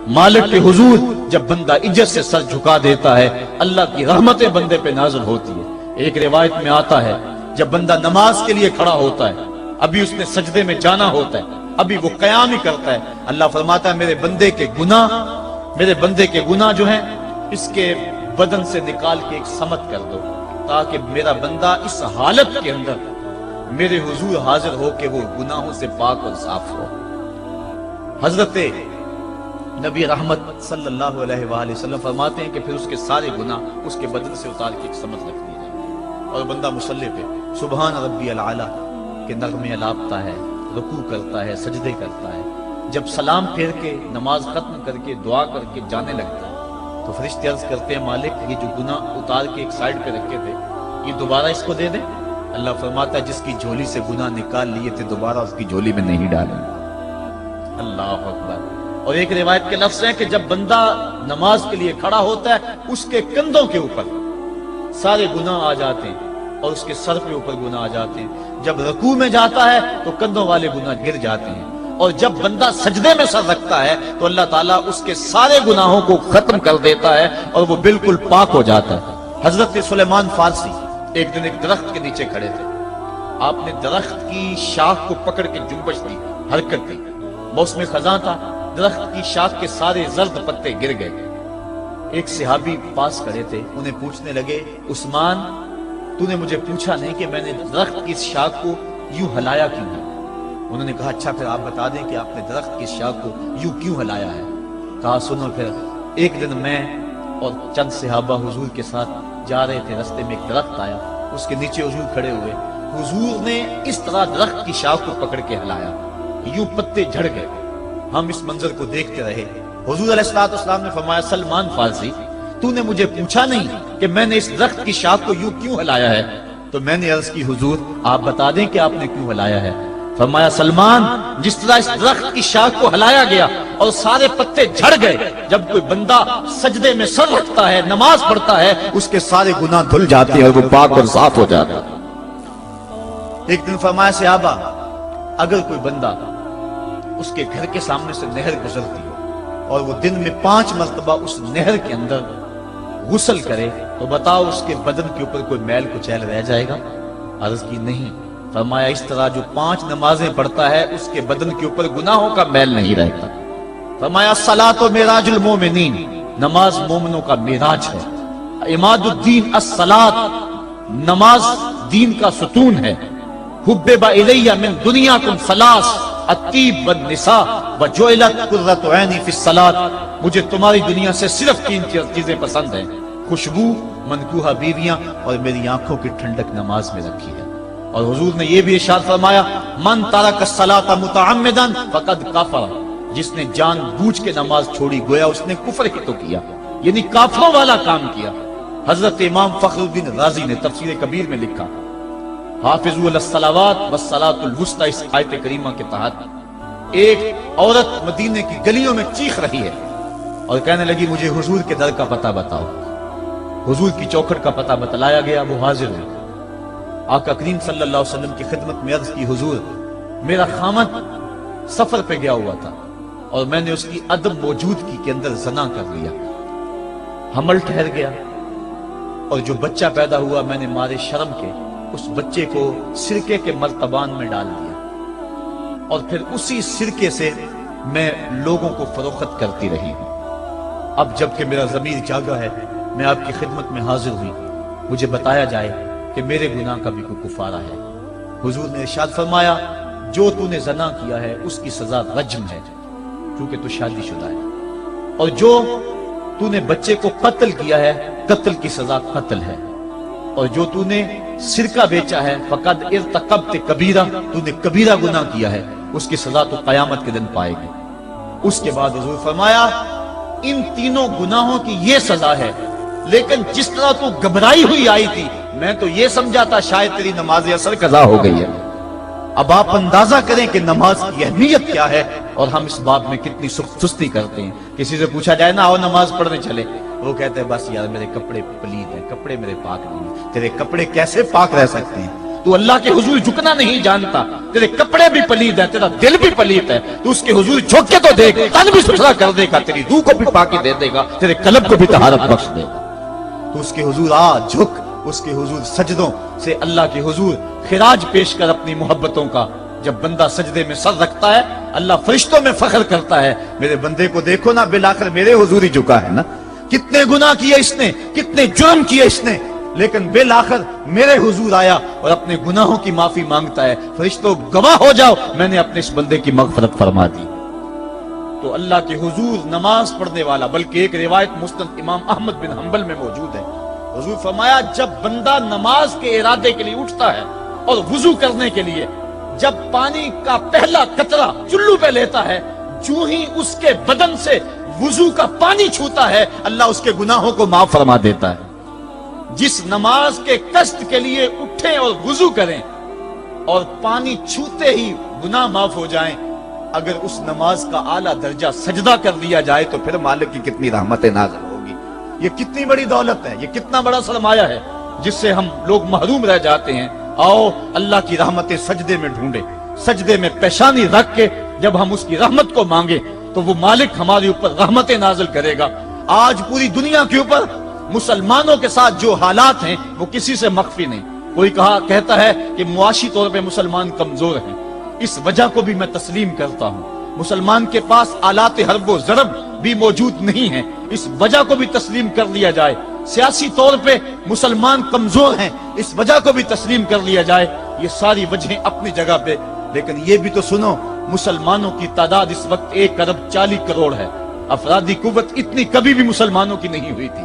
مالک کے حضور جب بندہ عزت سے سر جھکا دیتا ہے اللہ کی رحمتیں بندے پہ نازل ہوتی ہے۔ ایک روایت میں آتا ہے جب بندہ نماز کے لیے کھڑا ہوتا ہے، ابھی اس نے سجدے میں جانا ہوتا ہے، ابھی وہ قیام ہی کرتا ہے، اللہ فرماتا ہے میرے بندے کے گناہ جو ہیں اس کے بدن سے نکال کے ایک سمت کر دو، تاکہ میرا بندہ اس حالت کے اندر میرے حضور حاضر ہو کہ وہ گناہوں سے پاک اور صاف ہو۔ حضرت نبی رحمت صلی اللہ علیہ وآلہ وسلم فرماتے ہیں کہ پھر اس کے سارے گناہ اس کے بدن سے اتار کے ایک سمت رکھ دی جائے اور بندہ مصلی پہ سبحان ربی العالی کے نغمے الاپتا ہے، رکوع کرتا ہے، سجدے کرتا ہے۔ جب سلام پھیر کے نماز ختم کر کے دعا کر کے جانے لگتا ہے تو فرشتے عرض کرتے ہیں مالک یہ جو گناہ اتار کے ایک سائیڈ پہ رکھے تھے یہ دوبارہ اس کو دے دیں۔ اللہ فرماتا ہے جس کی جھولی سے گناہ نکال لیے تھے دوبارہ اس کی جھولی میں نہیں ڈالیں۔ اللہ اکبر۔ اور ایک روایت کے لفظ ہیں کہ جب بندہ نماز کے لیے کھڑا ہوتا ہے اس کے کندھوں کے اوپر سارے گناہ آ جاتے ہیں اور اس کے سر پہ اوپر گناہ آ جاتے ہیں۔ جب رکوع میں جاتا ہے تو کندھوں والے گناہ گر جاتے ہیں، اور جب بندہ سجدے میں سر رکھتا ہے تو اللہ تعالیٰ اس کے سارے گناہوں کو ختم کر دیتا ہے اور وہ بالکل پاک ہو جاتا ہے۔ حضرت سلیمان فارسی ایک دن ایک درخت کے نیچے کھڑے تھے، آپ نے درخت کی شاخ کو پکڑ کے جنبش دی، حرکت دی، موسم خزاں تھا، درخت کی شاخ کے سارے زرد پتے گر گئے۔ ایک صحابی پاس کھڑے تھے، انہیں پوچھنے لگے عثمان تو نے مجھے پوچھا نہیں کہ میں نے درخت کی شاخ کو یوں ہلایا کیوں ہے؟ انہوں نے کہا اچھا پھر آپ بتا دیں کہ آپ نے درخت کی شاخ کو یوں کیوں ہلایا ہے؟ کہا سنو پھر ایک دن میں اور چند صحابہ حضور کے ساتھ جا رہے تھے، رستے میں ایک درخت آیا، اس کے نیچے حضور کھڑے ہوئے، حضور نے اس طرح درخت کی شاخ کو پکڑ کے ہلایا، یوں پتے جھڑ گئے، ہم اس منظر کو دیکھتے رہے۔ حضور علیہ السلام نے فرمایا سلمان فارسی تو نے مجھے پوچھا نہیں کہ میں نے اس درخت کی شاخ کو یوں کیوں ہلایا ہے؟ تو میں نے عرض کی حضور آپ بتا دیں کہ آپ نے کیوں ہلایا ہے؟ فرمایا سلمان جس طرح اس درخت کی شاخ کو ہلایا گیا اور سارے پتے جھڑ گئے، جب کوئی بندہ سجدے میں سر رکھتا ہے نماز پڑھتا ہے اس کے سارے گناہ دھل جاتے ہیں اور وہ پاک اور صاف ہو جاتا ہے۔ ایک دن فرمایا صحابہ اگر کوئی بندہ اس کے گھر کے سامنے سے نہر گزرتی ہو اور وہ دن میں 5 مرتبہ اس نہر کے اندر غسل کرے تو بتاؤ اس کے بدن کے اوپر کوئی میل کچیل رہ جائے گا؟ عرض کی نہیں۔ فرمایا اس طرح جو 5 نمازیں پڑھتا ہے اس کے بدن کے اوپر گناہوں کا میل نہیں رہتا۔ فرمایا الصلاۃ معراج المومنین، نماز مومنوں کا معراج ہے۔ عماد الدین الصلاۃ، نماز دین کا ستون ہے۔ حبب الی من دنیاکم ثلاث، الطیب والنساء وجعلت قرۃ عینی فی الصلاۃ، مجھے تمہاری دنیا سے صرف 3 چیزیں پسند ہیں، خوشبو، منکوحہ بیویاں اور میری آنکھوں کی ٹھنڈک نماز میں رکھی ہے۔ اور حضور نے یہ بھی ارشاد فرمایا من ترک الصلاۃ متعمدا فقد کفر، جس نے جان بوجھ کے نماز چھوڑی گویا اس نے کفر ہی تو کیا، یعنی کافروں والا کام کیا۔ حضرت امام فخر الدین رازی نے تفسیر کبیر میں لکھا حافظوا علی الصلوات والصلاۃ الوسطی، اس آیت کریمہ کے تحت ایک عورت مدینے کی گلیوں میں چیخ رہی ہے اور کہنے لگی مجھے حضور کے در کا پتہ بتاؤ۔ حضور کی چوکھٹ کا پتہ بتلایا گیا، وہ حاضر ہوئی۔ آقا کریم صلی اللہ علیہ وسلم کی خدمت میں عرض کی حضور میرا خامد سفر پہ گیا ہوا تھا اور میں نے اس کی عدم موجودگی کے اندر زنا کر لیا، حمل ٹھہر گیا اور جو بچہ پیدا ہوا میں نے مارے شرم کے اس بچے کو سرکے کے مرتبان میں ڈال دیا اور پھر اسی سرکے سے میں لوگوں کو فروخت کرتی رہی ہوں۔ اب جب کہ میرا ضمیر جاگا ہے میں آپ کی خدمت میں حاضر ہوئی، مجھے بتایا جائے کہ میرے گناہ کا بھی کوئی کفارہ ہے۔ حضور نے ارشاد فرمایا جو تو نے زنا کیا ہے اس کی سزا رجم ہے کیونکہ تو شادی شدہ ہے، اور جو تو نے بچے کو قتل کیا ہے قتل کی سزا قتل ہے، اور جو تو نے سرکہ بیچا ہے فقد ارتکبت کبیرہ، تو نے کبیرہ گناہ کیا ہے، اس کی سزا تو قیامت کے دن پائے گی۔ اس کے بعد حضور فرمایا ان تینوں گناہوں کی یہ سزا ہے، لیکن جس طرح تو گھبرائی ہوئی آئی تھی میں تو یہ سمجھا تھا شاید تیری نماز اثر قضا ہو گئی ہے۔ اب آپ اندازہ کریں کہ نماز کی اہمیت کیا ہے اور ہم اس باب میں کتنی سستی کرتے ہیں۔ کسی سے پوچھا جائے نا آؤ نماز پڑھنے چلے، وہ کہتے ہیں بس یار میرے کپڑے پلید ہیں، کپڑے میرے پاک نہیں ہیں۔ تیرے کپڑے کیسے پاک رہ سکتے ہیں؟ تو اللہ کے حضور جھکنا نہیں جانتا، تیرے کپڑے بھی پلید ہے، تیرا دل بھی پلید ہے، تو اس کے حضور جھک کے تو دیکھ، تن بھی ستھرا کر دے گا، تیری روح کو بھی پاکی دے دے گا، تیرے قلب کو بھی طہارت بخش دے گا۔ تو اس کے حضور آ جھک، اس کے حضور سجدوں سے اللہ کے حضور خراج پیش کر اپنی محبتوں کا۔ جب بندہ سجدے میں سر رکھتا ہے اللہ فرشتوں میں فخر کرتا ہے، میرے بندے کو دیکھو نا، بالآخر میرے حضور ہی جھکا ہے نا، کتنے گناہ کیے اس نے، کتنے جرم کیے اس نے، لیکن بالآخر میرے حضور آیا اور اپنے گناہوں کی معافی مانگتا ہے۔ فرشتوں گواہ ہو جاؤ، میں نے اپنے اس بندے کی مغفرت فرما دی۔ تو اللہ کے حضور نماز پڑھنے والا، بلکہ ایک روایت مسند امام احمد بن حنبل میں موجود ہے، حضور فرمایا جب بندہ نماز کے ارادے کے لیے اٹھتا ہے اور وضو کرنے کے لیے، جب پانی کا پہلا قطرہ چلو پہ لیتا ہے، جو ہی اس کے بدن سے وضو کا پانی چھوتا ہے اللہ اس کے گناہوں کو معاف فرما دیتا ہے۔ جس نماز کے قصد کے لیے اٹھیں اور وضو کریں اور پانی چھوتے ہی گناہ معاف ہو جائیں، اگر اس نماز کا اعلیٰ درجہ سجدہ کر دیا جائے تو پھر مالک کی کتنی رحمت نازل ہوگی۔ یہ کتنی بڑی دولت ہے، یہ کتنا بڑا سرمایہ ہے جس سے ہم لوگ محروم رہ جاتے ہیں۔ آؤ اللہ کی رحمتیں سجدے میں ڈھونڈے، سجدے میں پیشانی رکھ کے جب ہم اس کی رحمت کو مانگے تو وہ مالک ہمارے اوپر رحمتیں نازل کرے گا۔ آج پوری دنیا کے اوپر مسلمانوں کے ساتھ جو حالات ہیں وہ کسی سے مخفی نہیں۔ کوئی کہتا ہے کہ معاشی طور پہ مسلمان کمزور ہیں، اس وجہ کو بھی میں تسلیم کرتا ہوں۔ مسلمان کے پاس آلات حرب و ضرب بھی موجود نہیں ہیں، اس وجہ کو بھی تسلیم کر لیا جائے۔ سیاسی طور پہ مسلمان کمزور ہیں، اس وجہ کو بھی تسلیم کر لیا جائے۔ یہ ساری وجہیں اپنی جگہ پہ، لیکن یہ بھی تو سنو، مسلمانوں کی تعداد اس وقت 1,40,00,000,000 ہے۔ افرادی قوت اتنی کبھی بھی مسلمانوں کی نہیں ہوئی تھی۔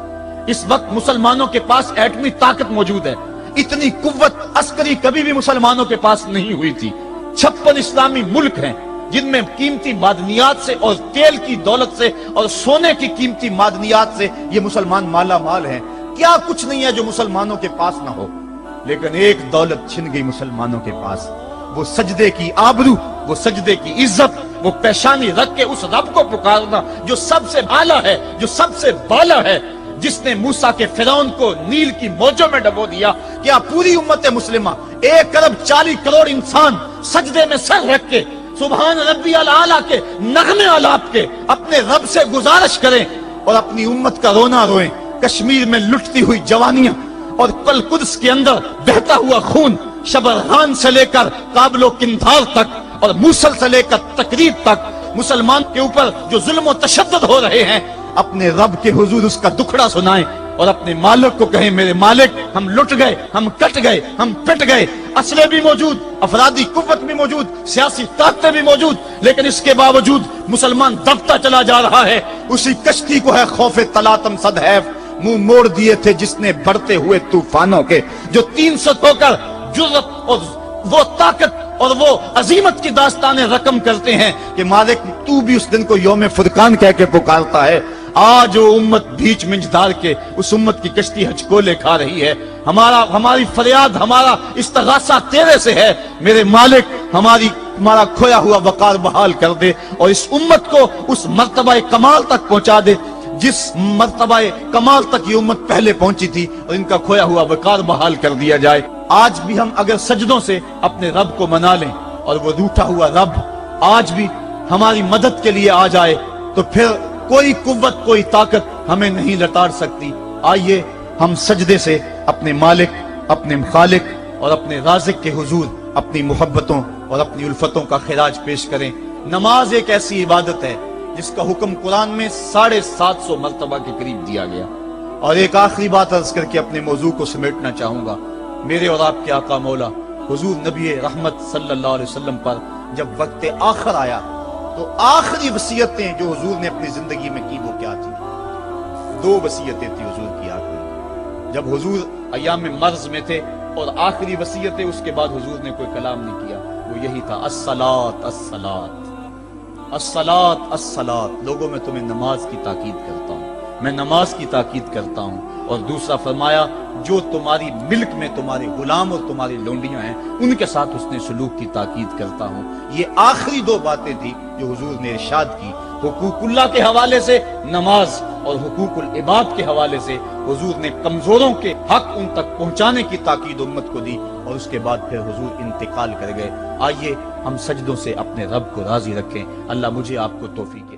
اس وقت مسلمانوں کے پاس ایٹمی طاقت موجود ہے، اتنی قوت عسکری کبھی بھی مسلمانوں کے پاس نہیں ہوئی تھی۔ 56 اسلامی ملک ہیں جن میں قیمتی معدنیات سے اور تیل کی دولت سے اور سونے کی قیمتی معدنیات سے یہ مسلمان مالا مال ہیں۔ کیا کچھ نہیں ہے جو مسلمانوں کے پاس نہ ہو، لیکن ایک دولت چھن گئی مسلمانوں کے پاس، وہ سجدے کی آبرو، وہ سجدے کی عزت، وہ پیشانی رکھ کے اس رب کو پکارنا جو سب سے اعلیٰ ہے، جو سب سے بالا ہے، جس نے موسیٰ کے فرعون کو نیل کی موجوں میں ڈبو دیا۔ کیا پوری امت مسلمہ 1,40,00,000,000 انسان سجدے میں سر رکھ کے سبحان ربی الاعلیٰ کے نغمے آلات کے اپنے رب سے گزارش کریں اور اپنی امت کا رونا روئیں؟ کشمیر میں لٹتی ہوئی جوانیاں اور کل قدس کے اندر بہتا ہوا خون، شبرغان سے لے کر کابل و قندھار تک اور موصل سے لے کر تقریب تک مسلمان کے اوپر جو ظلم و تشدد ہو رہے ہیں، اپنے رب کے حضور اس کا دکھڑا سنائیں اور اپنے مالک کو کہیں میرے مالک ہم لٹ گئے، ہم کٹ گئے، ہم پٹ گئے، اسلحے بھی موجود، افرادی قوت بھی موجود، سیاسی طاقتیں بھی موجود، لیکن اس کے باوجود مسلمان دبتا چلا جا رہا ہے۔ اسی کشتی کو ہے خوف تلاطم صدحیف منہ موڑ دیے تھے جس نے بڑھتے ہوئے طوفانوں کے، جو 300 ہو کر جرأت اور وہ طاقت اور وہ عظیمت کی داستانیں رقم کرتے ہیں کہ مالک تو بھی اس دن کو یوم فرقان کہہ کے پکارتا ہے۔ آج وہ امت بیچ منجدار کے اس امت کی کشتی ہچکولے کھا رہی ہے۔ ہماری فریاد، ہمارا استغاثہ تیرے سے ہے، میرے مالک ہمارا کھویا ہوا وقار بحال کر دے اور اس امت کو اس مرتبہ کمال تک پہنچا دے جس مرتبہ کمال تک یہ امت پہلے پہنچی تھی، اور ان کا کھویا ہوا وقار بحال کر دیا جائے۔ آج بھی ہم اگر سجدوں سے اپنے رب کو منا لیں اور وہ روٹھا ہوا رب آج بھی ہماری مدد کے لیے آ جائے تو پھر کوئی قوت، کوئی طاقت ہمیں نہیں لتاڑ سکتی۔ آئیے ہم سجدے سے اپنے مالک، اپنے خالق اور اپنے رازق کے حضور اپنی محبتوں اور اپنی الفتوں کا خراج پیش کریں۔ نماز ایک ایسی عبادت ہے جس کا حکم قرآن میں 750 مرتبہ کے قریب دیا گیا۔ اور ایک آخری بات عرض کر کے اپنے موضوع کو سمیٹنا چاہوں گا۔ میرے اور آپ کے آقا مولا حضور نبی رحمت صلی اللہ علیہ وسلم پر جب وقت آخر آیا تو آخری وصیتیں جو حضور نے اپنی زندگی میں کی وہ کیا تھی؟ 2 وصیتیں تھی حضور کی آخری، جب حضور ایام مرض میں تھے، اور آخری وصیتیں اس کے بعد حضور نے کوئی کلام نہیں کیا، وہ یہی تھا الصلاۃ الصلاۃ الصلاۃ الصلاۃ۔ لوگوں میں تمہیں نماز کی تاکید کرتا ہوں، میں نماز کی تاکید کرتا ہوں۔ اور دوسرا فرمایا جو تمہاری ملک میں تمہارے غلام اور تمہاری لونڈیاں ہیں ان کے ساتھ حسن سلوک کی تاکید کرتا ہوں۔ یہ آخری 2 باتیں تھی جو حضور نے ارشاد کی، حقوق اللہ کے حوالے سے نماز اور حقوق العباد کے حوالے سے حضور نے کمزوروں کے حق ان تک پہنچانے کی تاکید امت کو دی، اور اس کے بعد پھر حضور انتقال کر گئے۔ آئیے ہم سجدوں سے اپنے رب کو راضی رکھیں۔ اللہ مجھے آپ کو توفیق دے۔